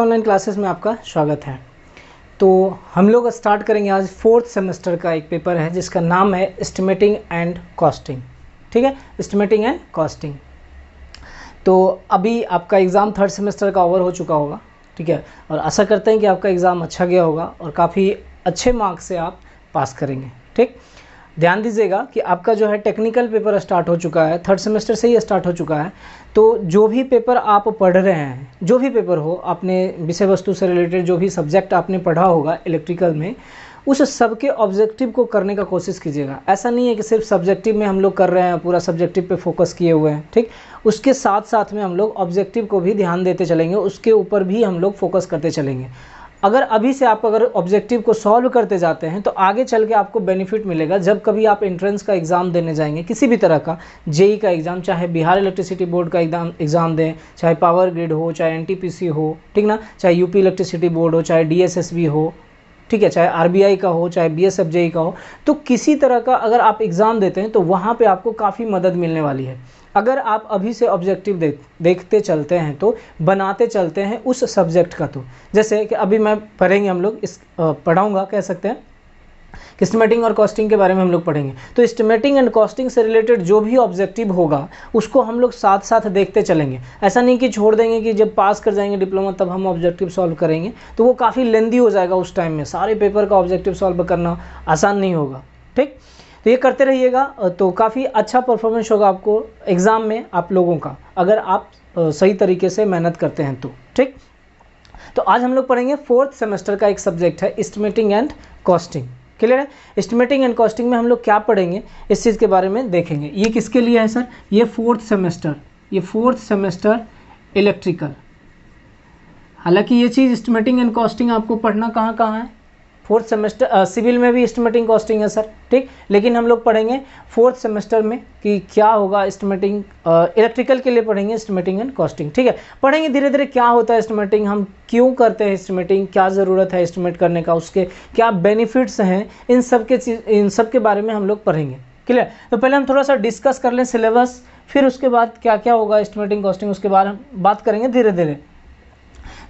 Online classes में आपका स्वागत है। तो हम लोग स्टार्ट करेंगे आज 4th सेमेस्टर का एक पेपर है जिसका नाम है एस्टिमेटिंग एंड कॉस्टिंग। ठीक है, एस्टिमेटिंग एंड कॉस्टिंग। तो अभी आपका एग्ज़ाम 3rd सेमेस्टर का ओवर हो चुका होगा, ठीक है, और आशा करते हैं कि आपका एग्ज़ाम अच्छा गया होगा और काफ़ी अच्छे मार्क्स से आप पास करेंगे। ठीक, ध्यान दीजिएगा कि आपका जो है टेक्निकल पेपर स्टार्ट हो चुका है, 3rd सेमेस्टर से ही स्टार्ट हो चुका है। तो जो भी पेपर आप पढ़ रहे हैं, जो भी पेपर हो, आपने विषय वस्तु से रिलेटेड जो भी सब्जेक्ट आपने पढ़ा होगा इलेक्ट्रिकल में, उस सब के ऑब्जेक्टिव को करने का कोशिश कीजिएगा। ऐसा नहीं है कि सिर्फ सब्जेक्टिव में हम लोग कर रहे हैं, पूरा सब्जेक्टिव पे फोकस किए हुए हैं। ठीक, उसके साथ साथ में हम लोग ऑब्जेक्टिव को भी ध्यान देते चलेंगे, उसके ऊपर भी हम लोग फोकस करते चलेंगे। अगर अभी से आप अगर ऑब्जेक्टिव को सॉल्व करते जाते हैं तो आगे चल के आपको बेनिफिट मिलेगा। जब कभी आप एंट्रेंस का एग्ज़ाम देने जाएंगे, किसी भी तरह का जेई का एग्ज़ाम, चाहे बिहार इलेक्ट्रिसिटी बोर्ड का एग्ज़ाम दें, चाहे पावर ग्रिड हो, चाहे एनटीपीसी हो, ठीक ना, चाहे यूपी इलेक्ट्रिसिटी बोर्ड हो, चाहे डीएसएसबी हो, ठीक है, चाहे आरबीआई का हो, चाहे बीएसएफजेई का हो, तो किसी तरह का अगर आप एग्ज़ाम देते हैं तो वहाँ पे आपको काफ़ी मदद मिलने वाली है। अगर आप अभी से ऑब्जेक्टिव देखते चलते हैं तो बनाते चलते हैं उस सब्जेक्ट का। तो जैसे कि अभी मैं पढ़ेंगे, हम लोग इस पढ़ाऊँगा, कह सकते हैं कि एस्टिमेटिंग और कॉस्टिंग के बारे में हम लोग पढ़ेंगे। तो एस्टिमेटिंग एंड कॉस्टिंग से रिलेटेड जो भी ऑब्जेक्टिव होगा उसको हम लोग साथ साथ देखते चलेंगे। ऐसा नहीं कि छोड़ देंगे कि जब पास कर जाएंगे डिप्लोमा तब हम ऑब्जेक्टिव सॉल्व करेंगे, तो वो काफ़ी लेंदी हो जाएगा। उस टाइम में सारे पेपर का ऑब्जेक्टिव सॉल्व करना आसान नहीं होगा। ठीक, तो ये करते रहिएगा तो काफ़ी अच्छा परफॉर्मेंस होगा आपको एग्ज़ाम में आप लोगों का, अगर आप सही तरीके से मेहनत करते हैं तो। ठीक, तो आज हम लोग पढ़ेंगे 4th सेमेस्टर का एक सब्जेक्ट है एस्टिमेटिंग एंड कॉस्टिंग। क्लियर है? एस्टिमेटिंग एंड कॉस्टिंग में हम लोग क्या पढ़ेंगे इस चीज़ के बारे में देखेंगे। ये किसके लिए है सर? ये 4th सेमेस्टर, ये 4th सेमेस्टर इलेक्ट्रिकल। हालांकि ये चीज़ एस्टिमेटिंग एंड कॉस्टिंग आपको पढ़ना कहाँ कहाँ है? 4th सेमेस्टर सिविल में भी एस्टिमेटिंग कॉस्टिंग है सर, ठीक, लेकिन हम लोग पढ़ेंगे 4th सेमेस्टर में कि क्या होगा एस्टिमेटिंग, इलेक्ट्रिकल के लिए पढ़ेंगे एस्टिमेटिंग एंड कॉस्टिंग। ठीक है, पढ़ेंगे धीरे धीरे क्या होता है एस्टिमेटिंग, हम क्यों करते हैं एस्टिमेटिंग, क्या ज़रूरत है एस्टिमेट करने का, उसके क्या बेनिफिट्स हैं, इन सब के बारे में हम लोग पढ़ेंगे। क्लियर? तो पहले हम थोड़ा सा डिस्कस कर लें सिलेबस, फिर उसके बाद क्या क्या होगा एस्टिमेटिंग कॉस्टिंग, उसके बाद हम बात करेंगे धीरे धीरे।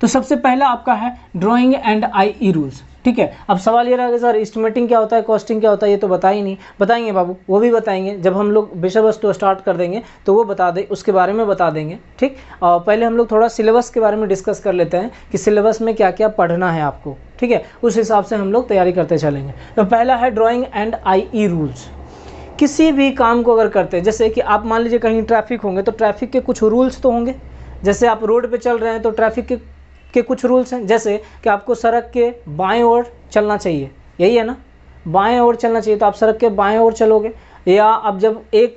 तो सबसे पहला आपका है ड्राइंग एंड आईई रूल्स। ठीक है, अब सवाल ये रहा कि सर एस्टिमेटिंग क्या होता है, कॉस्टिंग क्या होता है, ये तो बता ही नहीं। बताएंगे बाबू, वो भी बताएंगे जब हम लोग विषय वस्तु स्टार्ट कर देंगे तो वो बता दे, उसके बारे में बता देंगे। ठीक, पहले हम लोग थोड़ा सिलेबस के बारे में डिस्कस कर लेते हैं कि सिलेबस में क्या क्या पढ़ना है आपको। ठीक है, उस हिसाब से हम लोग तैयारी करते चलेंगे। तो पहला है ड्राइंग एंड आईई रूल्स। किसी भी काम को अगर करते हैं, जैसे कि आप मान लीजिए कहीं ट्रैफिक होंगे तो ट्रैफिक के कुछ रूल्स तो होंगे। जैसे आप रोड पर चल रहे हैं तो ट्रैफिक के कुछ रूल्स हैं, जैसे कि आपको सड़क के बाएं ओर चलना चाहिए, यही है ना, बाएं ओर चलना चाहिए, तो आप सड़क के बाएं ओर चलोगे। या आप जब एक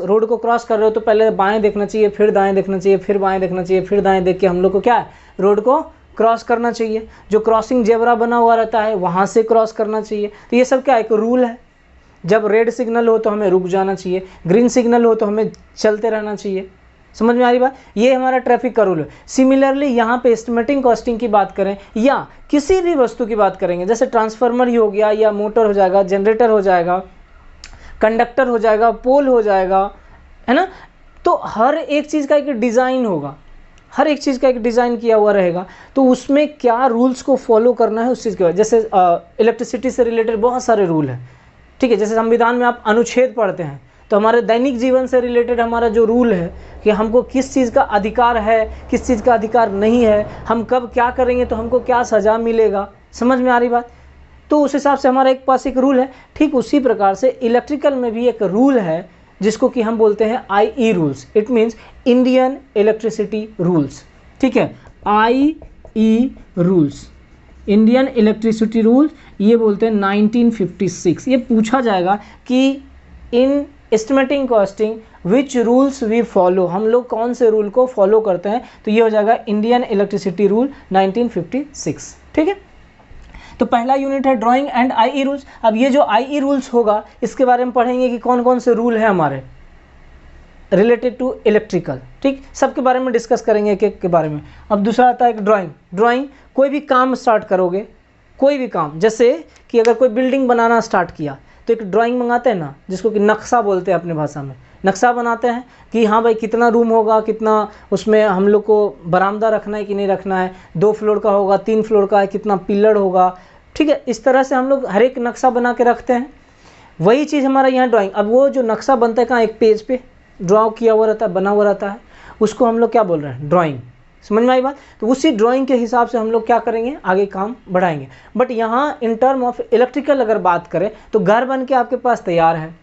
रोड को क्रॉस कर रहे हो तो पहले बाएं देखना चाहिए, फिर दाएं देखना चाहिए, फिर बाएं देखना चाहिए, फिर दाएं देख के हम लोग को क्या है, रोड को क्रॉस करना चाहिए। जो क्रॉसिंग जेब्रा बना हुआ रहता है वहाँ से क्रॉस करना चाहिए। तो ये सब क्या एक रूल है। जब रेड सिग्नल हो तो हमें रुक जाना चाहिए, ग्रीन सिग्नल हो तो हमें चलते रहना चाहिए। समझ में आ रही बात? ये हमारा ट्रैफिक का रूल है। सिमिलरली यहाँ पे एस्टिमेटिंग कॉस्टिंग की बात करें या किसी भी वस्तु की बात करेंगे, जैसे ट्रांसफार्मर ही हो गया, या मोटर हो जाएगा, जनरेटर हो जाएगा, कंडक्टर हो जाएगा, पोल हो जाएगा, है ना, तो हर एक चीज़ का एक डिज़ाइन होगा, हर एक चीज़ का एक डिज़ाइन किया हुआ रहेगा। तो उसमें क्या रूल्स को फॉलो करना है उस चीज़ के बाद, जैसे इलेक्ट्रिसिटी से रिलेटेड बहुत सारे रूल हैं। ठीक है, जैसे संविधान में आप अनुच्छेद पढ़ते हैं तो हमारे दैनिक जीवन से रिलेटेड हमारा जो रूल है कि हमको किस चीज़ का अधिकार है, किस चीज़ का अधिकार नहीं है, हम कब क्या करेंगे तो हमको क्या सज़ा मिलेगा। समझ में आ रही बात? तो उस हिसाब से हमारा एक पास एक रूल है। ठीक उसी प्रकार से इलेक्ट्रिकल में भी एक रूल है जिसको कि हम बोलते हैं IE rules. It means Indian electricity rules. ठीक है, IE rules, Indian electricity rules, ये बोलते हैं 1956। ये पूछा जाएगा कि in estimating costing which rules we follow, हम लोग कौन से रूल को फॉलो करते हैं, तो ये हो जाएगा इंडियन इलेक्ट्रिसिटी रूल 1956। ठीक है, तो पहला यूनिट है ड्राइंग एंड आईई रूल्स। अब ये जो आईई रूल्स होगा इसके बारे में पढ़ेंगे कि कौन कौन से रूल हैं हमारे रिलेटेड टू इलेक्ट्रिकल। ठीक, सबके बारे में डिस्कस करेंगे एक एक के बारे में। अब दूसरा आता है ड्राइंग। ड्राइंग, कोई भी काम स्टार्ट करोगे, कोई भी काम, जैसे कि अगर कोई बिल्डिंग बनाना स्टार्ट किया तो एक ड्राइंग मंगाते हैं ना, जिसको कि नक्शा बोलते हैं अपने भाषा में, नक्शा बनाते हैं कि हाँ भाई कितना रूम होगा, कितना उसमें हम लोग को बरामदा रखना है कि नहीं रखना है, 2 फ्लोर का होगा, 3 फ्लोर का है, कितना पिलर होगा, ठीक है। इस तरह से हम लोग हर एक नक्शा बना के रखते हैं। वही चीज़ हमारा यहाँ ड्राइंग, अब वो जो नक्शा बनता है कहाँ, एक पेज पे ड्रॉ किया हुआ रहता है, बना हुआ रहता है, उसको हम लोग क्या बोल रहे हैं, ड्राइंग। समझ में आई बात? तो उसी ड्राइंग के हिसाब से हम लोग क्या करेंगे, आगे काम बढ़ाएंगे। बट यहाँ इन टर्म ऑफ इलेक्ट्रिकल अगर बात करें तो घर बन के आपके पास तैयार है,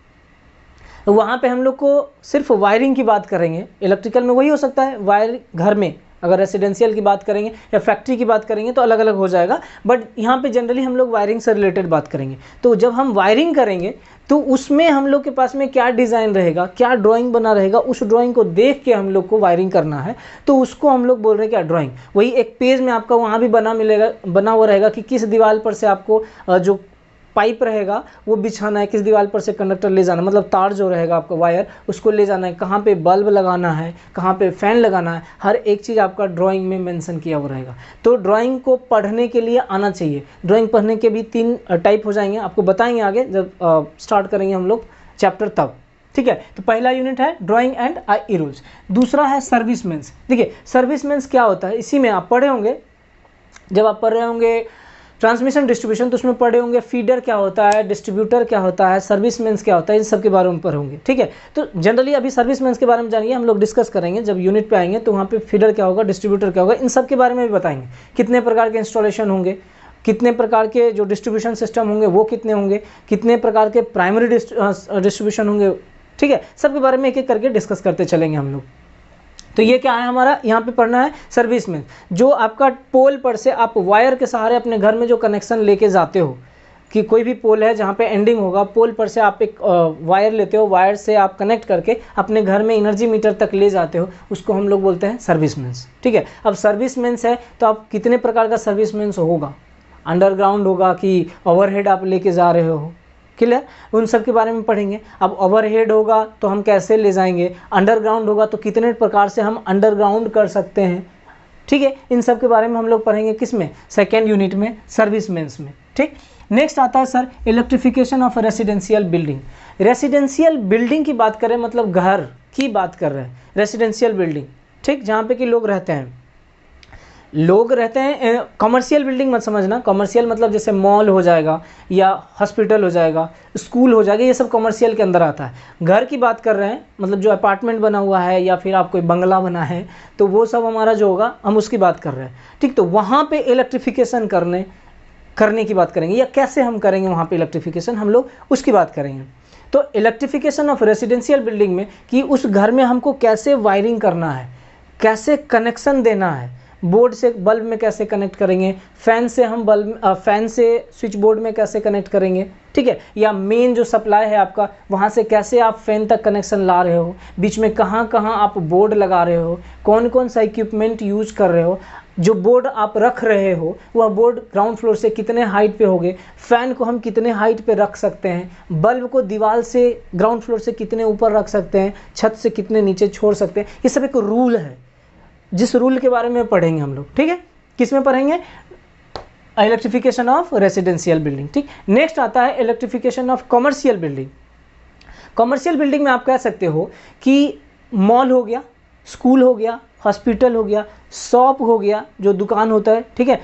तो वहाँ पे हम लोग को सिर्फ वायरिंग की बात करेंगे। इलेक्ट्रिकल में वही हो सकता है, वायर घर में, अगर रेसिडेंशियल की बात करेंगे या फैक्ट्री की बात करेंगे तो अलग अलग हो जाएगा, बट यहाँ पे जनरली हम लोग वायरिंग से रिलेटेड बात करेंगे। तो जब हम वायरिंग करेंगे तो उसमें हम लोग के पास में क्या डिज़ाइन रहेगा, क्या ड्राइंग बना रहेगा, उस ड्राइंग को देख के हम लोग को वायरिंग करना है, तो उसको हम लोग बोल रहे हैं क्या, ड्राइंग। वही एक पेज में आपका वहाँ भी बना हुआ रहेगा कि किस दीवार पर से आपको जो पाइप रहेगा वो बिछाना है, किस दीवार पर से कंडक्टर ले जाना, मतलब तार जो रहेगा आपका वायर उसको ले जाना है, कहाँ पे बल्ब लगाना है, कहाँ पे फैन लगाना है, हर एक चीज़ आपका ड्राइंग में मेंशन किया हुआ रहेगा। तो ड्राइंग को पढ़ने के लिए आना चाहिए। ड्राइंग पढ़ने के भी 3 टाइप हो जाएंगे, आपको बताएंगे आगे जब स्टार्ट करेंगे हम लोग चैप्टर तब, ठीक है। तो पहला यूनिट है ड्राइंग एंड आई रूल्स। दूसरा है सर्विसमेंस। देखिए सर्विसमेंस क्या होता है, इसी में आप पढ़े होंगे, जब आप पढ़ रहे होंगे ट्रांसमिशन डिस्ट्रीब्यूशन तो उसमें पढ़े होंगे फीडर क्या होता है, डिस्ट्रीब्यूटर क्या होता है, सर्विसमेंस क्या होता है, इन सब के बारे में पढ़े होंगे, ठीक है। तो जनरली अभी सर्विसमेंस के बारे में जानेंगे, हम लोग डिस्कस करेंगे जब यूनिट पे आएंगे, तो वहाँ पे फीडर क्या होगा, डिस्ट्रीब्यूटर क्या होगा, इन सब के बारे में भी बताएंगे। कितने प्रकार के इंस्टॉलेशन होंगे, कितने प्रकार के जो डिस्ट्रीब्यूशन सिस्टम होंगे वो कितने होंगे, कितने प्रकार के प्राइमरी डिस्ट्रीब्यूशन होंगे, ठीक है। सब के बारे में एक एक करके डिस्कस करते चलेंगे हम लोग। तो ये क्या है हमारा, यहाँ पे पढ़ना है सर्विस में, जो आपका पोल पर से आप वायर के सहारे अपने घर में जो कनेक्शन लेके जाते हो, कि कोई भी पोल है जहाँ पे एंडिंग होगा, पोल पर से आप एक वायर लेते हो, वायर से आप कनेक्ट करके अपने घर में एनर्जी मीटर तक ले जाते हो, उसको हम लोग बोलते हैं सर्विसमेंस, ठीक है। अब सर्विसमेंस है तो आप कितने प्रकार का सर्विसमेंस होगा, अंडरग्राउंड होगा कि ओवरहेड आप लेके जा रहे हो, क्लियर, उन सब के बारे में पढ़ेंगे। अब ओवरहेड होगा तो हम कैसे ले जाएंगे, अंडरग्राउंड होगा तो कितने प्रकार से हम अंडरग्राउंड कर सकते हैं, ठीक है। इन सब के बारे में हम लोग पढ़ेंगे किस में, सेकेंड यूनिट में, सर्विसमेंस में, ठीक। नेक्स्ट आता है sir electrification of residential building. Residential building की बात करें मतलब घर की बात कर रहे हैं, रेसिडेंशियल बिल्डिंग, ठीक, जहाँ पे कि लोग रहते हैं, कमर्शियल बिल्डिंग मत समझना, कमर्शियल मतलब जैसे मॉल हो जाएगा या हॉस्पिटल हो जाएगा, स्कूल हो जाएगा, ये सब कमर्शियल के अंदर आता है। घर की बात कर रहे हैं मतलब जो अपार्टमेंट बना हुआ है या फिर आप कोई बंगला बना है, तो वो सब हमारा जो होगा हम उसकी बात कर रहे हैं, ठीक। तो वहाँ पे इलेक्ट्रिफिकेशन करने की बात करेंगे, या कैसे हम करेंगे वहाँ पे इलेक्ट्रिफिकेशन, हम लोग उसकी बात करेंगे। तो इलेक्ट्रिफिकेशन ऑफ रेसिडेंशियल बिल्डिंग में कि उस घर में हमको कैसे वायरिंग करना है, कैसे कनेक्शन देना है, बोर्ड से बल्ब में कैसे कनेक्ट करेंगे, फैन से हम फैन से स्विच बोर्ड में कैसे कनेक्ट करेंगे, ठीक है, या मेन जो सप्लाई है आपका वहाँ से कैसे आप फैन तक कनेक्शन ला रहे हो, बीच में कहाँ कहाँ आप बोर्ड लगा रहे हो, कौन कौन सा इक्विपमेंट यूज कर रहे हो, जो बोर्ड आप रख रहे हो वह बोर्ड ग्राउंड फ्लोर से कितने हाइट पे होंगे, फैन को हम कितने हाइट पे रख सकते हैं, बल्ब को दीवार से ग्राउंड फ्लोर से कितने ऊपर रख सकते हैं, छत से कितने नीचे छोड़ सकते हैं, ये सब एक रूल है, जिस रूल के बारे में पढ़ेंगे हम लोग, ठीक है। किस में पढ़ेंगे, इलेक्ट्रिफिकेशन ऑफ रेसिडेंशियल बिल्डिंग, ठीक। नेक्स्ट आता है electrification of commercial building. Commercial building में आप कह सकते हो कि मॉल हो गया, स्कूल हो गया, हॉस्पिटल हो गया, शॉप हो गया, जो दुकान होता है, ठीक है।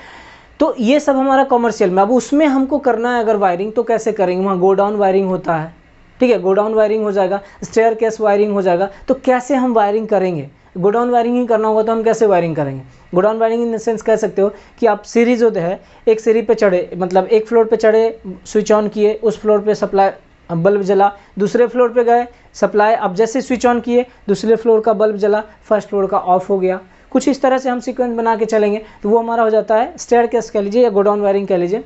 तो ये सब हमारा कमर्शियल में। अब उसमें हमको करना है अगर वायरिंग तो कैसे करेंगे, वहाँ गोडाउन वायरिंग होता है, ठीक है, गोडाउन वायरिंग हो जाएगा, स्टेयर केस वायरिंग हो जाएगा। तो कैसे हम वायरिंग करेंगे, गोडाउन वायरिंग ही करना होगा तो हम कैसे वायरिंग करेंगे। Godown wiring in the sense कह सकते हो कि आप सीरीज जो है, एक सीढ़ी पे चढ़े, मतलब एक फ्लोर पे चढ़े, स्विच ऑन किए, उस फ्लोर पे सप्लाई बल्ब जला, दूसरे फ्लोर पे गए सप्लाई, अब जैसे स्विच ऑन किए दूसरे फ्लोर का बल्ब जला, फर्स्ट फ्लोर का ऑफ हो गया। कुछ इस तरह से हम सीक्वेंस बना के चलेंगे तो वो हमारा हो जाता है स्टेयर केस कह लीजिए या गोडाउन वायरिंग कह लीजिए।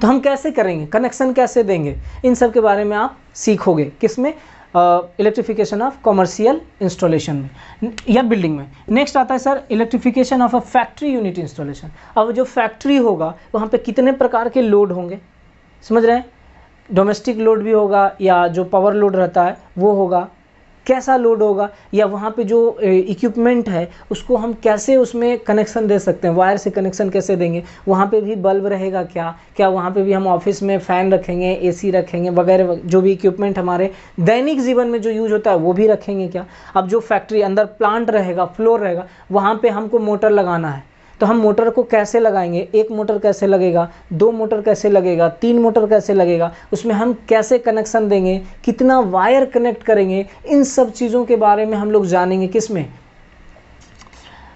तो हम कैसे करेंगे, कनेक्शन कैसे देंगे, इन सब के बारे में आप सीखोगे किसमें, इलेक्ट्रिफिकेशन ऑफ कमर्शियल इंस्टॉलेशन में या बिल्डिंग में। नेक्स्ट आता है sir electrification of a factory unit installation. अब जो फैक्ट्री होगा वहाँ पे कितने प्रकार के लोड होंगे, समझ रहे हैं, डोमेस्टिक लोड भी होगा या जो पावर लोड रहता है वो होगा, कैसा लोड होगा, या वहाँ पे जो इक्विपमेंट है उसको हम कैसे उसमें कनेक्शन दे सकते हैं, वायर से कनेक्शन कैसे देंगे, वहाँ पे भी बल्ब रहेगा क्या वहाँ पे भी हम ऑफिस में फ़ैन रखेंगे, एसी रखेंगे वगैरह, जो भी इक्विपमेंट हमारे दैनिक जीवन में जो यूज होता है वो भी रखेंगे क्या। अब जो फैक्ट्री अंदर प्लांट रहेगा, फ्लोर रहेगा, वहाँ पर हमको मोटर लगाना है, तो हम मोटर को कैसे लगाएंगे, एक मोटर कैसे लगेगा, 2 मोटर कैसे लगेगा, 3 मोटर कैसे लगेगा, उसमें हम कैसे कनेक्शन देंगे, कितना वायर कनेक्ट करेंगे, इन सब चीज़ों के बारे में हम लोग जानेंगे किसमें,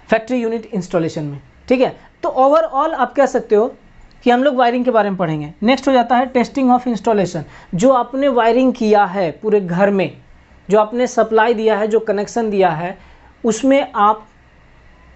फैक्ट्री यूनिट इंस्टॉलेशन में। ठीक है, तो ओवरऑल आप कह सकते हो कि हम लोग वायरिंग के बारे में पढ़ेंगे। नेक्स्ट हो जाता है टेस्टिंग ऑफ इंस्टॉलेशन। जो आपने वायरिंग किया है पूरे घर में, जो आपने सप्लाई दिया है, जो कनेक्शन दिया है, उसमें आप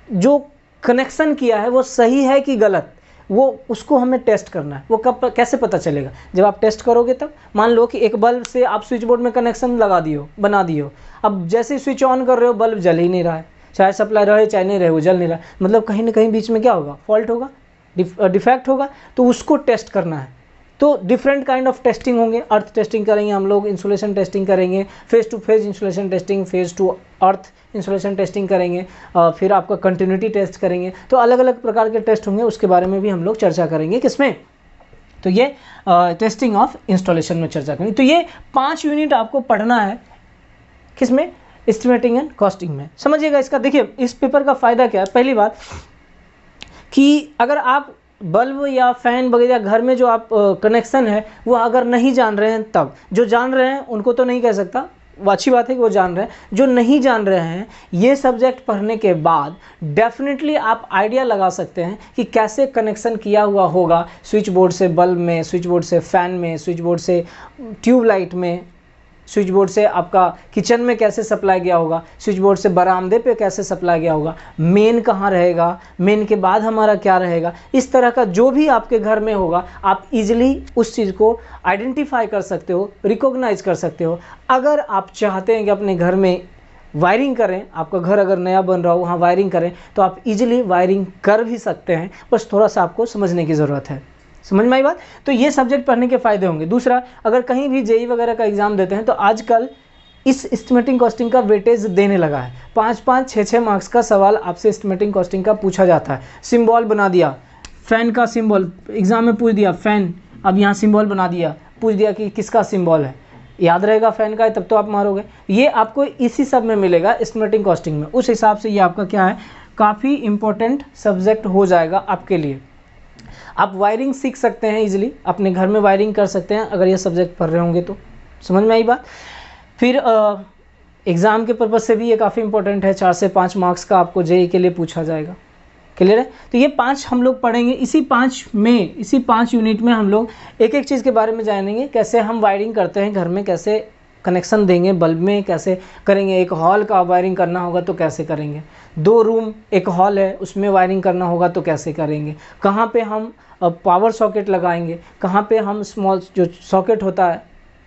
जो कनेक्शन किया है वो सही है कि गलत, वो उसको हमें टेस्ट करना है। वो कब कैसे पता चलेगा, जब आप टेस्ट करोगे तब। मान लो कि एक बल्ब से आप स्विच बोर्ड में कनेक्शन लगा दियो, बना दियो, अब जैसे ही स्विच ऑन कर रहे हो बल्ब जल ही नहीं रहा है, चाहे सप्लाई रहे चाहे नहीं रहे, वो जल नहीं रहा है, मतलब कहीं ना कहीं बीच में क्या होगा, फॉल्ट होगा, डिफेक्ट होगा, तो उसको टेस्ट करना है। तो डिफरेंट काइंड ऑफ टेस्टिंग होंगे, अर्थ टेस्टिंग करेंगे हम लोग, इंसुलेशन टेस्टिंग करेंगे, phase to phase insulation testing, phase to earth insulation testing करेंगे, फिर आपका कंटिन्यूटी टेस्ट करेंगे। तो अलग अलग प्रकार के टेस्ट होंगे, उसके बारे में भी हम लोग चर्चा करेंगे किसमें, तो ये टेस्टिंग ऑफ इंस्टॉलेशन में चर्चा करेंगे। तो ये 5 यूनिट आपको पढ़ना है किसमें, एस्टिमेटिंग एंड कॉस्टिंग में। समझिएगा इसका, देखिए इस पेपर का फ़ायदा क्या है। पहली बात कि अगर आप बल्ब या फ़ैन वगैरह घर में जो आप कनेक्शन है वो अगर नहीं जान रहे हैं, तब जो जान रहे हैं उनको तो नहीं कह सकता, वो अच्छी बात है कि वो जान रहे हैं। जो नहीं जान रहे हैं, ये सब्जेक्ट पढ़ने के बाद डेफिनेटली आप आइडिया लगा सकते हैं कि कैसे कनेक्शन किया हुआ होगा स्विच बोर्ड से बल्ब में, स्विच बोर्ड से फ़ैन में, स्विच बोर्ड से ट्यूबलाइट में, स्विच बोर्ड से आपका किचन में कैसे सप्लाई गया होगा, स्विच बोर्ड से बरामदे पे कैसे सप्लाई गया होगा, मेन कहाँ रहेगा, मेन के बाद हमारा क्या रहेगा। इस तरह का जो भी आपके घर में होगा आप इजीली उस चीज़ को आइडेंटिफाई कर सकते हो, रिकॉग्नाइज कर सकते हो। अगर आप चाहते हैं कि अपने घर में वायरिंग करें, आपका घर अगर नया बन रहा हो वहाँ वायरिंग करें, तो आप इजीली वायरिंग कर भी सकते हैं, बस थोड़ा सा आपको समझने की ज़रूरत है। समझ में आई बात। तो ये सब्जेक्ट पढ़ने के फ़ायदे होंगे। दूसरा, अगर कहीं भी जेई वगैरह का एग्जाम देते हैं तो आजकल इस एस्टिमेटिंग कॉस्टिंग का वेटेज देने लगा है। 5-5, 6-6 मार्क्स का सवाल आपसे एस्टिमेटिंग कॉस्टिंग का पूछा जाता है। सिंबल बना दिया, फैन का सिंबल एग्जाम में पूछ दिया, फैन, अब यहाँ सिंबल बना दिया, पूछ दिया कि किसका सिंबल है, याद रहेगा फैन का है तब तो आप मारोगे। ये आपको इसी सब में मिलेगा एस्टिमेटिंग कॉस्टिंग में। उस हिसाब से ये आपका क्या है, काफ़ी इंपॉर्टेंट सब्जेक्ट हो जाएगा आपके लिए। आप वायरिंग सीख सकते हैं इजीली, अपने घर में वायरिंग कर सकते हैं अगर ये सब्जेक्ट पढ़ रहे होंगे तो। समझ में आई बात। फिर एग्ज़ाम के पर्पज़ से भी ये काफ़ी इंपॉर्टेंट है, 4 से 5 मार्क्स का आपको जेई के लिए पूछा जाएगा। क्लियर है। तो ये 5 हम लोग पढ़ेंगे। इसी 5 यूनिट में हम लोग एक एक चीज़ के बारे में जानेंगे, कैसे हम वायरिंग करते हैं घर में, कैसे कनेक्शन देंगे बल्ब में, कैसे करेंगे, एक हॉल का वायरिंग करना होगा तो कैसे करेंगे, 2 रूम एक हॉल है उसमें वायरिंग करना होगा तो कैसे करेंगे, कहाँ पे हम पावर सॉकेट लगाएंगे, कहाँ पे हम स्मॉल जो सॉकेट होता है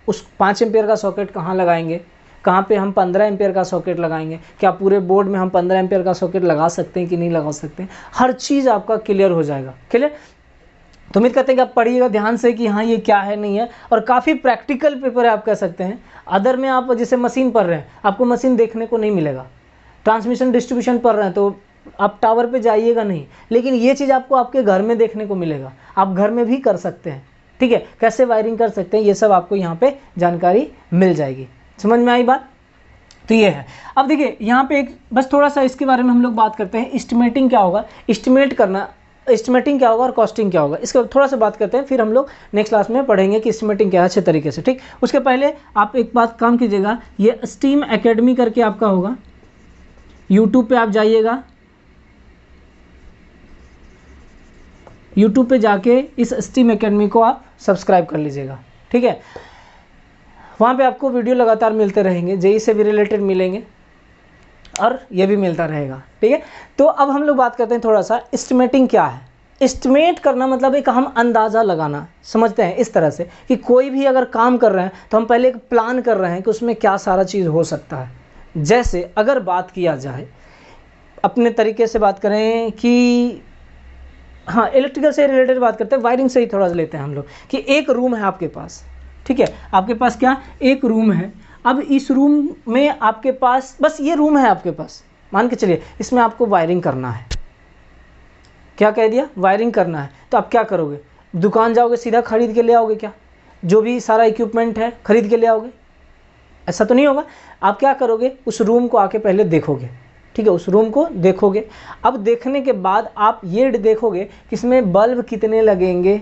उस 5 एम्पियर का सॉकेट कहाँ लगाएंगे, कहाँ पे हम 15 एम्पियर का सॉकेट लगाएंगे, क्या पूरे बोर्ड में हम 15 एम्पियर का सॉकेट लगा सकते हैं कि नहीं लगा सकते हैं, हर चीज़ आपका क्लियर हो जाएगा। क्लियर। तो उम्मीद करते हैं कि आप पढ़िएगा ध्यान से कि हाँ ये क्या है नहीं है, और काफ़ी प्रैक्टिकल पेपर है आप कह सकते हैं। अदर में आप जैसे मशीन पढ़ रहे हैं, आपको मशीन देखने को नहीं मिलेगा, ट्रांसमिशन डिस्ट्रीब्यूशन पढ़ रहे हैं तो आप टावर पे जाइएगा नहीं, लेकिन ये चीज़ आपको आपके घर में देखने को मिलेगा, आप घर में भी कर सकते हैं। ठीक है, कैसे वायरिंग कर सकते हैं ये सब आपको यहाँ पे जानकारी मिल जाएगी। समझ में आई बात। तो ये है। अब देखिए यहाँ पे एक बस थोड़ा सा इसके बारे में हम लोग बात करते हैं, एस्टिमेटिंग क्या होगा, एस्टिमेट करना, एस्टिमेटिंग क्या होगा और कॉस्टिंग क्या होगा, इसके थोड़ा सा बात करते हैं, फिर हम लोग नेक्स्ट क्लास में पढ़ेंगे कि एस्टिमेटिंग क्या है अच्छे तरीके से। ठीक, उसके पहले आप एक बात काम कीजिएगा, ये स्टीम एकेडमी करके आपका होगा, यूट्यूब पे आप जाइएगा, यूट्यूब पे जाके इस स्टीम एकेडमी को आप सब्सक्राइब कर लीजिएगा। ठीक है, वहाँ पे आपको वीडियो लगातार मिलते रहेंगे, जेई से भी रिलेटेड मिलेंगे और ये भी मिलता रहेगा। ठीक है, तो अब हम लोग बात करते हैं थोड़ा सा एस्टिमेटिंग क्या है। एस्टिमेट करना मतलब एक हम अंदाज़ा लगाना समझते हैं इस तरह से कि कोई भी अगर काम कर रहे हैं तो हम पहले एक प्लान कर रहे हैं कि उसमें क्या सारा चीज़ हो सकता है। जैसे अगर बात किया जाए अपने तरीके से बात करें कि हाँ इलेक्ट्रिकल से रिलेटेड बात करते हैं, वायरिंग से ही थोड़ा सा लेते हैं हम लोग कि एक रूम है आपके पास। ठीक है, आपके पास क्या एक रूम है, अब इस रूम में आपके पास बस ये रूम है आपके पास, मान के चलिए इसमें आपको वायरिंग करना है। क्या कह दिया? वायरिंग करना है। तो आप क्या करोगे? दुकान जाओगे, सीधा खरीद के ले आओगे क्या? जो भी सारा इक्विपमेंट है खरीद के ले आओगे? ऐसा तो नहीं होगा। आप क्या करोगे? उस रूम को आके पहले देखोगे, ठीक है, उस रूम को देखोगे। अब देखने के बाद आप ये देखोगे कि इसमें बल्ब कितने लगेंगे,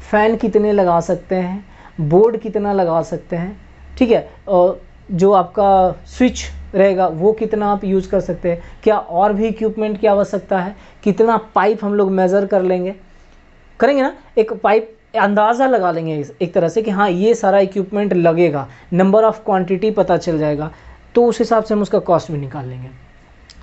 फ़ैन कितने लगा सकते हैं, बोर्ड कितना लगा सकते हैं, ठीक है, और जो आपका स्विच रहेगा वो कितना आप यूज़ कर सकते हैं, क्या और भी इक्विपमेंट की आवश्यकता है, कितना पाइप हम लोग मेज़र कर लेंगे, करेंगे ना, एक पाइप अंदाज़ा लगा लेंगे एक तरह से कि हाँ ये सारा इक्विपमेंट लगेगा, नंबर ऑफ़ क्वांटिटी पता चल जाएगा, तो उस हिसाब से हम उसका कॉस्ट भी निकाल लेंगे।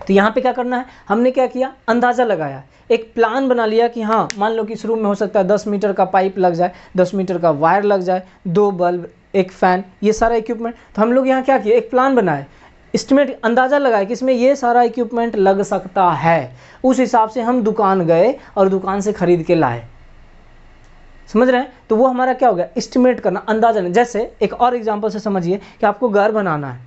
तो यहाँ पे क्या करना है, हमने क्या किया, अंदाज़ा लगाया, एक प्लान बना लिया कि हाँ मान लो कि इस रूम में हो सकता है 10 मीटर का पाइप लग जाए, 10 मीटर का वायर लग जाए, 2 बल्ब, एक फ़ैन, ये सारा इक्विपमेंट। तो हम लोग यहाँ क्या किए, एक प्लान बनाए, एस्टिमेट अंदाज़ा लगाए कि इसमें ये सारा इक्विपमेंट लग सकता है। उस हिसाब से हम दुकान गए और दुकान से ख़रीद के लाए, समझ रहे हैं? तो वो हमारा क्या हो गया, एस्टिमेट करना, अंदाज़ा नहीं। जैसे एक और एग्जांपल से समझिए कि आपको घर बनाना है,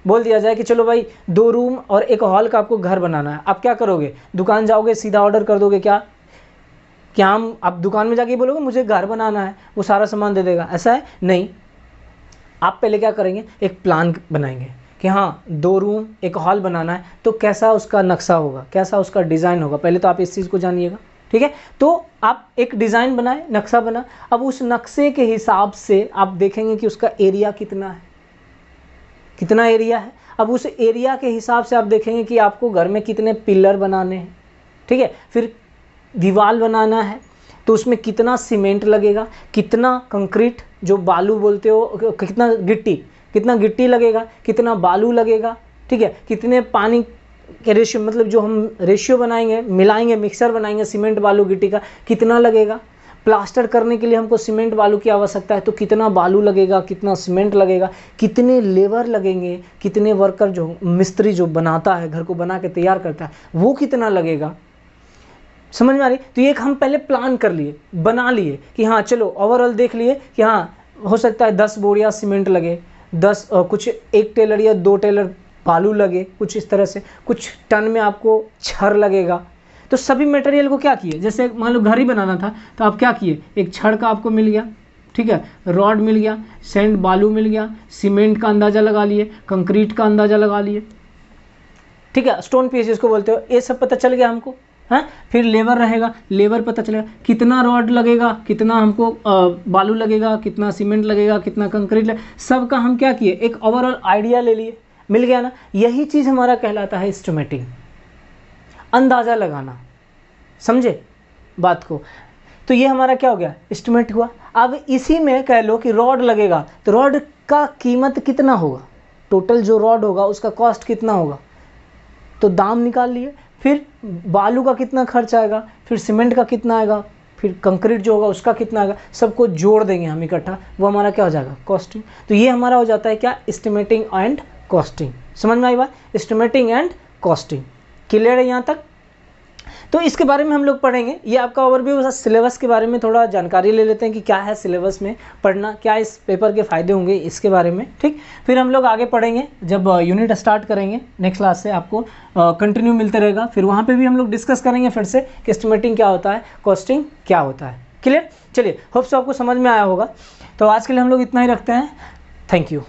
बोल दिया जाए कि चलो भाई 2 रूम और 1 हॉल का आपको घर बनाना है। आप क्या करोगे, दुकान जाओगे, सीधा ऑर्डर कर दोगे क्या? क्या हम आप दुकान में जाके बोलोगे मुझे घर बनाना है, वो सारा सामान दे देगा? ऐसा है नहीं। आप पहले क्या करेंगे, एक प्लान बनाएंगे कि हाँ 2 रूम 1 हॉल बनाना है, तो कैसा उसका नक्शा होगा, कैसा उसका डिज़ाइन होगा, पहले तो आप इस चीज़ को जानिएगा, ठीक है। तो आप एक डिज़ाइन बनाए, नक्शा बना, अब उस नक्शे के हिसाब से आप देखेंगे कि उसका एरिया कितना है, कितना एरिया है। अब उस एरिया के हिसाब से आप देखेंगे कि आपको घर में कितने पिलर बनाने हैं, ठीक है, फिर दीवार बनाना है तो उसमें कितना सीमेंट लगेगा, कितना कंक्रीट जो बालू बोलते हो, कितना गिट्टी लगेगा, कितना बालू लगेगा, ठीक है, कितने पानी के रेशियो, मतलब जो हम रेशियो बनाएंगे, मिलाएंगे, मिक्सर बनाएंगे सीमेंट बालू गिट्टी का, कितना लगेगा। प्लास्टर करने के लिए हमको सीमेंट बालू की आवश्यकता है, तो कितना बालू लगेगा, कितना सीमेंट लगेगा, कितने लेबर लगेंगे, कितने वर्कर, जो मिस्त्री जो बनाता है, घर को बना के तैयार करता है, वो कितना लगेगा। समझ में आ रही? तो ये हम पहले प्लान कर लिए, बना लिए कि हाँ चलो ओवरऑल देख लिए कि हाँ हो सकता है 10 बोरियां सीमेंट लगे, 10 कुछ 1 टेलर या 2 टेलर बालू लगे, कुछ इस तरह से, कुछ टन में आपको छड़ लगेगा। तो सभी मटेरियल को क्या किए, जैसे मान लो घर ही बनाना था तो आप क्या किए, एक छड़ का आपको मिल गया, ठीक है, रॉड मिल गया, सैंड बालू मिल गया, सीमेंट का अंदाज़ा लगा लिए, कंक्रीट का अंदाज़ा लगा लिए, ठीक है, स्टोन पीस जिसको बोलते हो, ये सब पता चल गया हमको, है। फिर लेबर रहेगा, लेबर पता चलेगा, कितना रॉड लगेगा, कितना हमको बालू लगेगा, कितना सीमेंट लगेगा, कितना कंक्रीट लगेगा, सब का हम क्या किए, एक ओवरऑल आइडिया ले लिए, मिल गया ना। यही चीज़ हमारा कहलाता है एस्टिमेटिंग, अंदाज़ा लगाना, समझे बात को। तो ये हमारा क्या हो गया, एस्टिमेट हुआ। अब इसी में कह लो कि रॉड लगेगा, तो रॉड का कीमत कितना होगा, टोटल जो रॉड होगा उसका कॉस्ट कितना होगा, तो दाम निकाल लिए। फिर बालू का कितना खर्च आएगा, फिर सीमेंट का कितना आएगा, फिर कंक्रीट जो होगा उसका कितना आएगा, सबको जोड़ देंगे हम इकट्ठा, वो हमारा क्या हो जाएगा, कॉस्टिंग। तो ये हमारा हो जाता है क्या, एस्टिमेटिंग एंड कॉस्टिंग। समझ में आई बात, एस्टिमेटिंग एंड कॉस्टिंग, क्लियर है यहाँ तक? तो इसके बारे में हम लोग पढ़ेंगे, ये आपका ओवरव्यू, सिलेबस के बारे में थोड़ा जानकारी ले लेते हैं कि क्या है सिलेबस में पढ़ना, क्या इस पेपर के फ़ायदे होंगे इसके बारे में, ठीक। फिर हम लोग आगे पढ़ेंगे, जब यूनिट स्टार्ट करेंगे नेक्स्ट क्लास से आपको कंटिन्यू मिलते रहेगा, फिर वहाँ पे भी हम लोग डिस्कस करेंगे फिर से कि एस्टिमेटिंग क्या होता है, कॉस्टिंग क्या होता है, क्लियर। चलिए, होप सो आपको समझ में आया होगा। तो आज के लिए हम लोग इतना ही रखते हैं, थैंक यू।